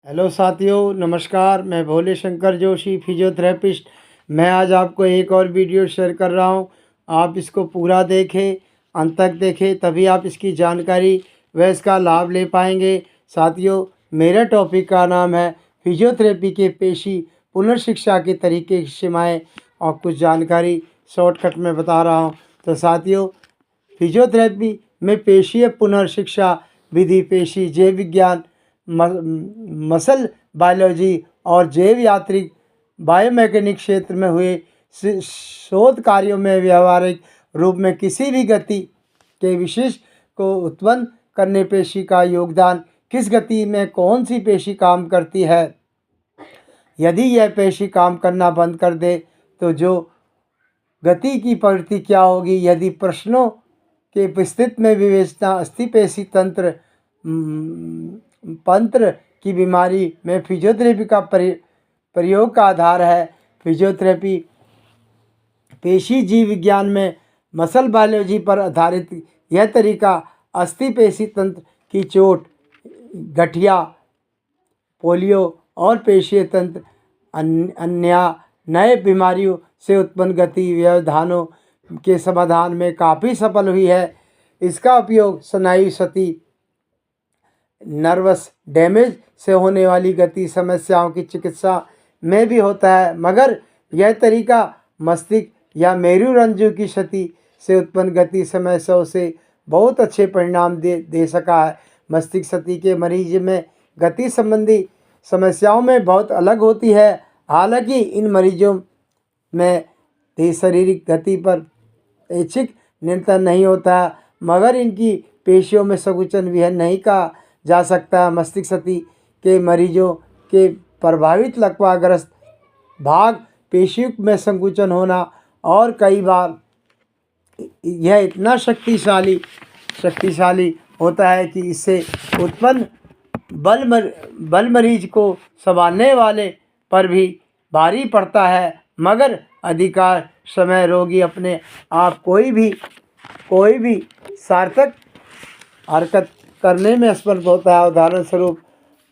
Hello साथियों, नमस्कार। मैं भोले शंकर जोशी, फिजियोथेरेपिस्ट। मैं आज आपको एक और वीडियो शेयर कर रहा हूं। आप इसको पूरा देखें, अंत तक देखें, तभी आप इसकी जानकारी व इसका लाभ ले पाएंगे। साथियों, मेरे टॉपिक का नाम है फिजियोथेरेपी के पेशी पुनर्शिक्षा के तरीके की सीमाएँ और कुछ जानकारी शॉर्टकट में बता रहा हूँ। तो साथियों, फिजियोथेरेपी में पेशीय पुनर्शिक्षा विधि पेशी जैव विज्ञान, मसल बायोलॉजी और जैव यांत्रिक बायोमैकेनिक क्षेत्र में हुए शोध कार्यों में व्यावहारिक रूप में किसी भी गति के विशेष को उत्पन्न करने पेशी का योगदान, किस गति में कौन सी पेशी काम करती है, यदि यह पेशी काम करना बंद कर दे तो जो गति की प्रवृत्ति क्या होगी, यदि प्रश्नों के उपस्थित में विवेचना अस्थिपेशी तंत्र की बीमारी में फिजियोथेरेपी का प्रयोग का आधार है। फिजियोथेरेपी पेशी जीव विज्ञान में मसल बायोलॉजी पर आधारित यह तरीका अस्थिपेशी तंत्र की चोट, गठिया, पोलियो और पेशीय तंत्र अन्य नए बीमारियों से उत्पन्न गति व्यवधानों के समाधान में काफ़ी सफल हुई है। इसका उपयोग स्नायु क्षति, नर्वस डैमेज से होने वाली गति समस्याओं की चिकित्सा में भी होता है, मगर यह तरीका मस्तिष्क या मेरुरज्जु की क्षति से उत्पन्न गति समस्याओं से बहुत अच्छे परिणाम दे सका है। मस्तिष्क क्षति के मरीज में गति संबंधी समस्याओं में बहुत अलग होती है। हालांकि इन मरीजों में शारीरिक गति पर ऐच्छिक नियंत्रण नहीं होता, मगर इनकी पेशियों में संकुचन भी नहीं कहा जा सकता। मस्तिष्क क्षति के मरीजों के प्रभावित लकवाग्रस्त भाग पेशियों में संकुचन होना और कई बार यह इतना शक्तिशाली होता है कि इससे उत्पन्न बल मरीज को संभालने वाले पर भी भारी पड़ता है, मगर अधिकांश समय रोगी अपने आप कोई भी सार्थक हरकत करने में असमर्थ होता है। उदाहरण स्वरूप,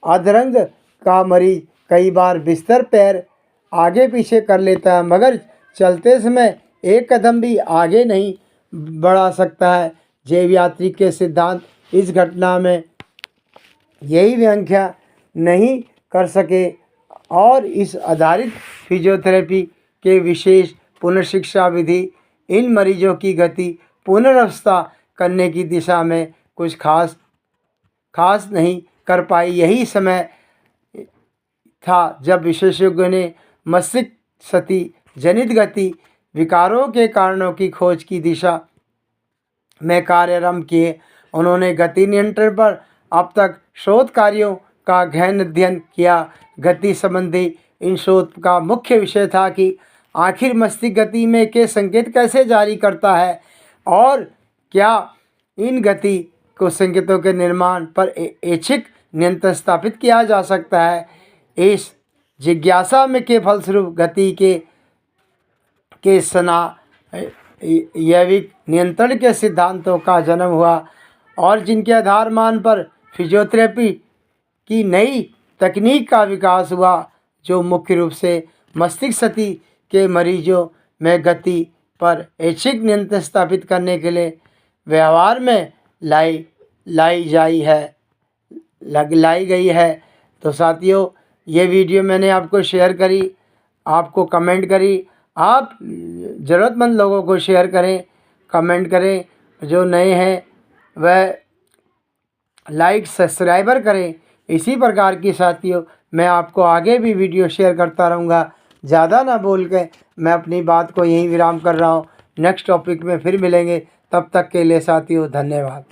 अधरंग का मरीज कई बार बिस्तर पैर आगे पीछे कर लेता है, मगर चलते समय एक कदम भी आगे नहीं बढ़ा सकता है। जैव यांत्रिक के सिद्धांत इस घटना में यही व्याख्या नहीं कर सके और इस आधारित फिजियोथेरेपी के विशेष पुनर्शिक्षा विधि इन मरीजों की गति पुनर्वस्था करने की दिशा में कुछ खास नहीं कर पाई। यही समय था जब विशेषज्ञों ने मस्तिष्क क्षति जनित गति विकारों के कारणों की खोज की दिशा में कार्य आरंभ किए। उन्होंने गति नियंत्रण पर अब तक शोध कार्यों का गहन अध्ययन किया। गति संबंधी इन शोध का मुख्य विषय था कि आखिर मस्तिष्क गति में के संकेत कैसे जारी करता है और क्या इन गति को संकेतों के निर्माण पर ऐच्छिक नियंत्रण स्थापित किया जा सकता है। इस जिज्ञासा में के फलस्वरूप गति के स्नायविक नियंत्रण के सिद्धांतों का जन्म हुआ और जिनके आधार मान पर फिजियोथेरेपी की नई तकनीक का विकास हुआ, जो मुख्य रूप से मस्तिष्क क्षति के मरीजों में गति पर ऐच्छिक नियंत्रण स्थापित करने के लिए व्यवहार में लाई गई है। तो साथियों, ये वीडियो मैंने आपको शेयर करी, आपको कमेंट करी। आप ज़रूरतमंद लोगों को शेयर करें, कमेंट करें। जो नए हैं वह लाइक सब्सक्राइबर करें। इसी प्रकार की साथियों, मैं आपको आगे भी वीडियो शेयर करता रहूँगा। ज़्यादा ना बोल के मैं अपनी बात को यहीं विराम कर रहा हूँ। नेक्स्ट टॉपिक में फिर मिलेंगे, तब तक के लिए साथियों धन्यवाद।